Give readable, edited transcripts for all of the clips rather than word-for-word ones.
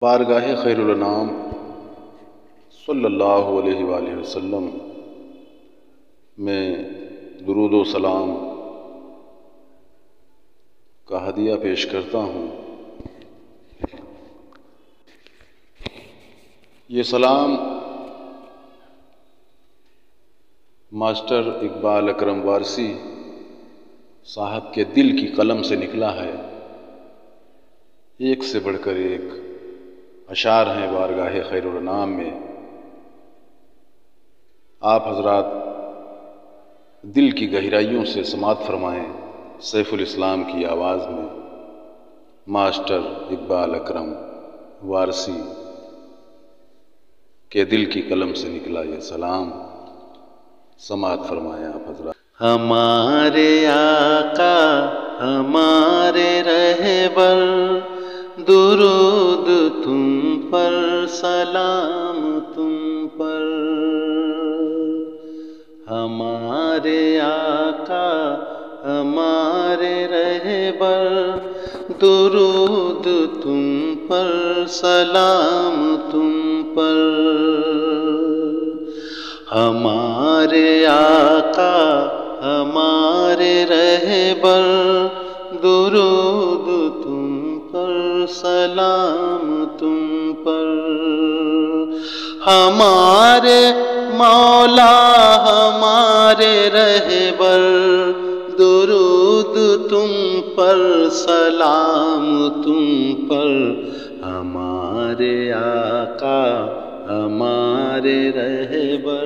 بارگاہ خیر الانام صلی اللہ علیہ وآلہ وسلم میں درود و سلام کا ہدیہ پیش کرتا ہوں۔ یہ سلام ماسٹر اقبال اکرم وارثی صاحب کے دل کی قلم سے نکلا ہے۔ ایک سے بڑھ کر ایک اشعار ہیں بارگاہ خیر الانام میں۔ آپ حضرات دل کی گہرائیوں سے سماعت فرمائیں سیف الاسلام کی آواز میں۔ ماسٹر اقبال اکرم وارثی کے دل کی قلم سے نکلا یہ سلام، سماعت فرمائیں آپ حضرات۔ ہمارے آقا ہمارے رہبر، درود تم پر سلام تم پر۔ ہمارے آقا ہمارے رہبر، درود تم پر سلام تم پر۔ ہمارے آقا ہمارے رہبر، درود تم پر سلام تم پر۔ ہمارے مولا ہمارے رہبر، درود تم پر سلام تم پر۔ ہمارے آقا ہمارے رہبر،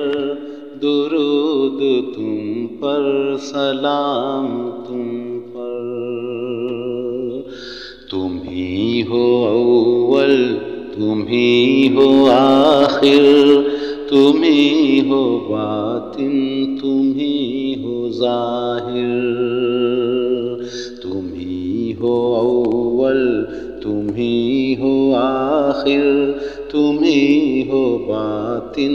درود تم پر سلام تم پر۔ تم ہی ہو اول تم ہی ہو آخر، تم ہی ہو باطن تم ہی ہو ظاہر۔ تم ہی ہو اول تم ہی ہو آخر، تم ہی ہو باطن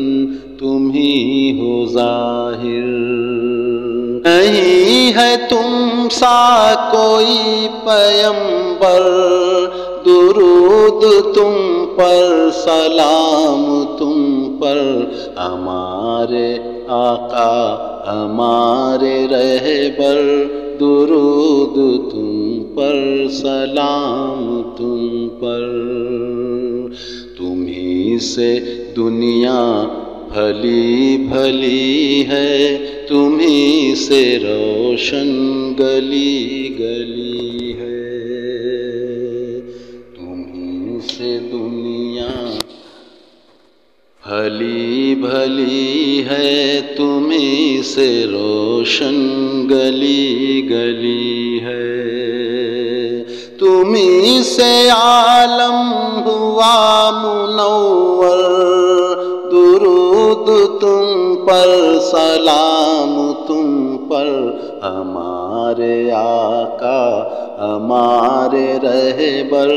تم ہی ہو ظاہر۔ نہیں ہے تم سا کوئی پیمبر، درود تم پر سلام تم پر۔ ہمارے آقا ہمارے رہبر، درود تم پر سلام تم پر۔ تم ہی سے دنیا بھلی بھلی ہے، تم ہی سے روشن گلی گلی ہے۔ تم ہی سے دنیا بھلی بھلی ہے، تم ہی سے روشن گلی گلی ہے۔ تم ہی سے عالم ہوا منور، درود تم پر سلام تم پر۔ ہمارے آقا ہمارے رہبر،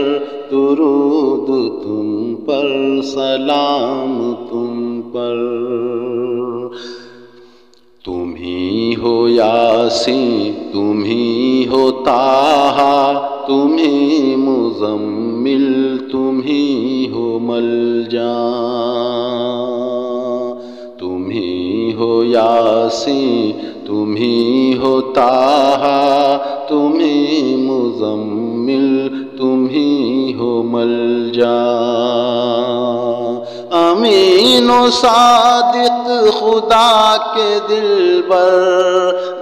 درود تم پر سلام تم پر۔ تم ہی ہو یاسین تم ہی ہو طٰہٰ، تم ہی مزمل تم ہی ہو ملجا۔ تم ہی ہو یاسین تم ہی ہو طٰہٰ، تم ہی مزمل تم ہی ہو ملجا۔ امین و صادق خدا کے دلبر،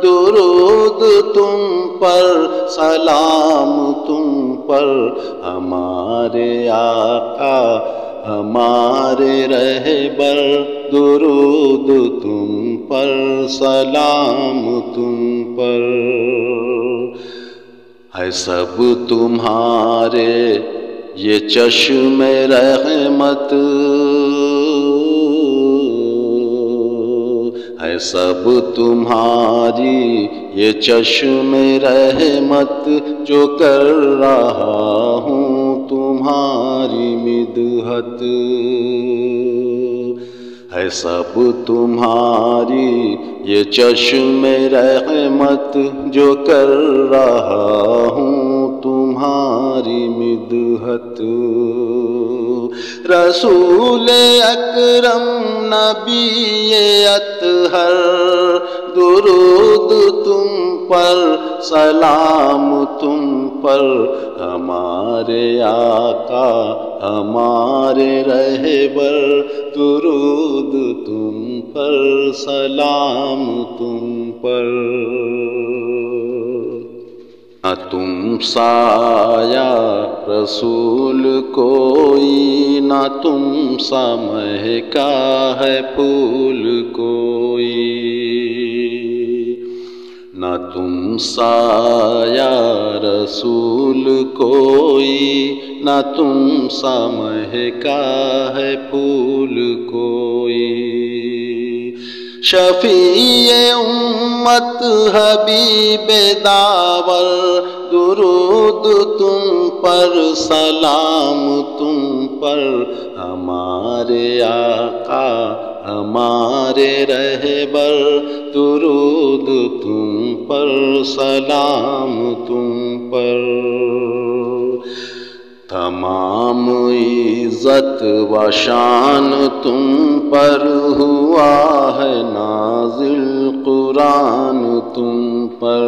درود تم پر سلام تم پر۔ ہمارے آقا ہمارے رہبر، درود تم پر سلام تم پر۔ ہے سب تمہارے یہ چشم رحمت، ہے سب تمہاری یہ چشم رحمت، جو کر رہا ہوں تمہاری مدحت۔ ہے سب تمہاری یہ چشم رحمت، جو کر رہا ہوں تمہاری مدحت، رسول اکرم نبی اطہر درود تم پر، سلام تم پر، ہمارے آقا ہمارے رہبر درود تم پر، سلام تم پر۔ نہ تم سا یا رسول کوئی، نہ تم سا مہکا ہے پھول کوئی، نہ تم سا یا رسول کوئی، نہ تم سا مہکا ہے پھول کوئی، شفیع امت حبیب داور درود تم پر، سلام تم پر، ہمارے آقا ہمارے رہبر درود تم پر، سلام تم پر۔ تمام عزت و شان تم پر، ہوا ہے نازل قرآن تم پر،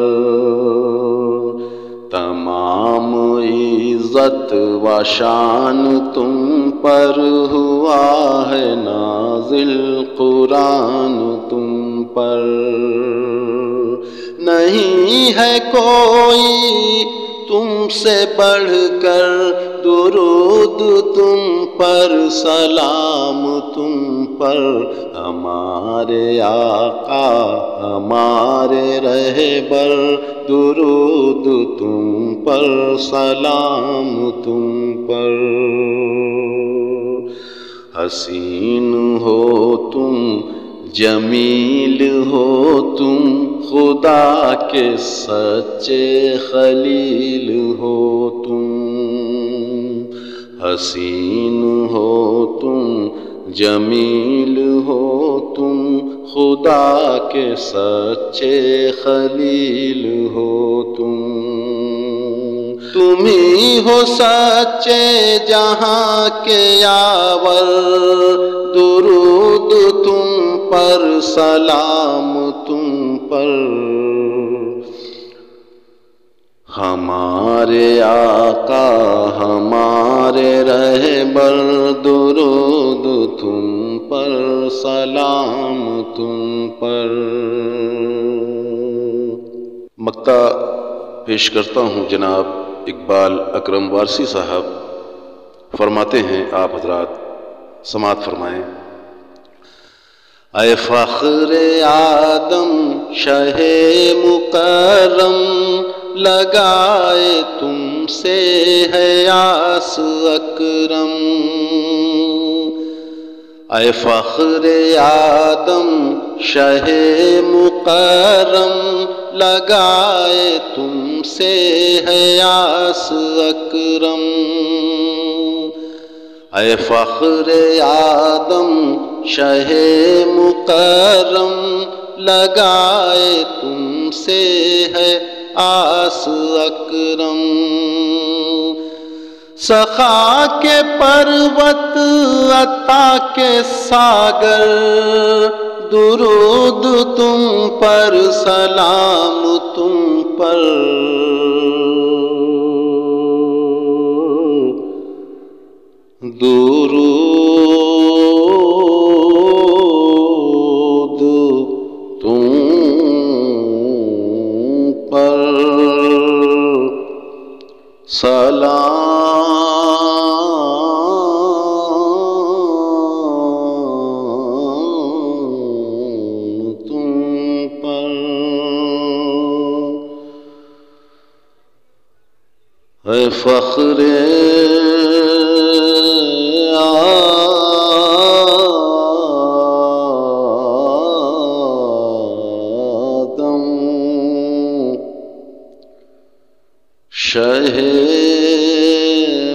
تمام عزت و شان تم پر، ہوا ہے نازل قرآن تم پر، نہیں ہے کوئی تم سے بڑھ کر درود تم پر، سلام تم پر، ہمارے آقا ہمارے رہبر درود تم پر، سلام تم پر۔ حسین ہو تم جمیل ہو تم، خدا کے سچے خلیل ہو تم، حسین ہو تم جمیل ہو تم، خدا کے سچے خلیل ہو تم، تم ہی ہو سچے جہاں کے یاور درود تم پر، سلام تم پر، ہمارے آقا ہمارے رہبر درود تم پر، سلام تم پر۔ مقطع پیش کرتا ہوں جناب اقبال اکرم وارثی صاحب، فرماتے ہیں آپ حضرات سماعت فرمائیں۔ اے فخر آدم شہ مکرم، لگائے تم سے ہے آس اکرم، اے فخر آدم شہ مکرم، لگائے تم سے ہے آس اکرم، اے فخر آدم شہ مکرم، لگائے تم سے ہے آس اکرم، سخا کے پروت عطا کے ساگر درود تم پر، سلام تم پر، درود تم پر، سلام تم پر، اے فخر شہ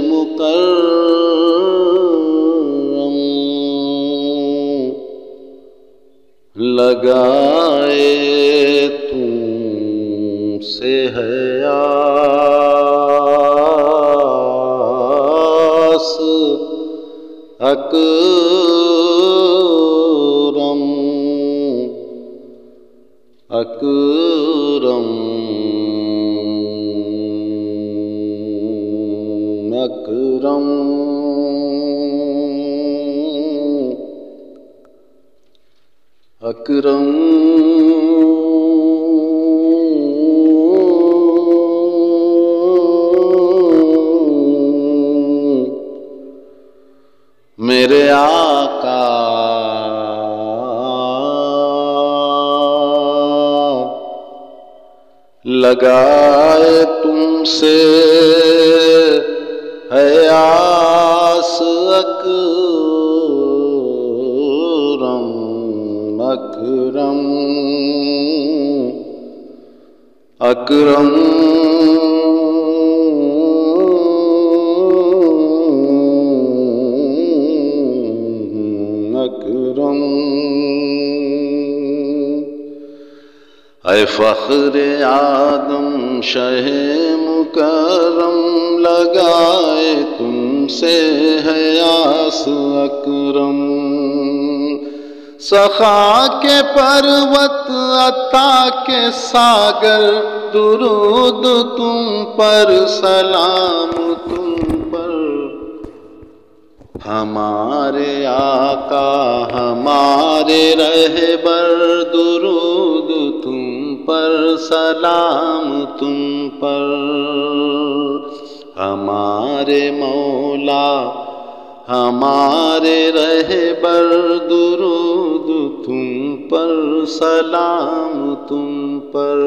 مکرم، لگائے تم سے ہے اکرم اکرم اکرم اکرم میرے آقا لگائے تم سے ہے آس اکرم اکرم اکرم اکرم اے فخر آدم شہ مکرم لگائے تم سے ہے آس اکرم سخا کے پروت عطا کے ساگر درود تم پر سلام تم پر ہمارے آقا ہمارے رہبر درود تم پر سلام تم پر ہمارے مولا ہمارے رہبر درود تم پر سلام تم پر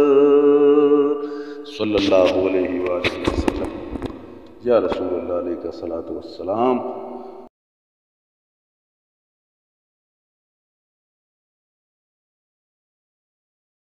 صلی اللہ علیہ وآلہ وسلم۔ یا رسول اللہ علیہ الصلوۃ والسلام،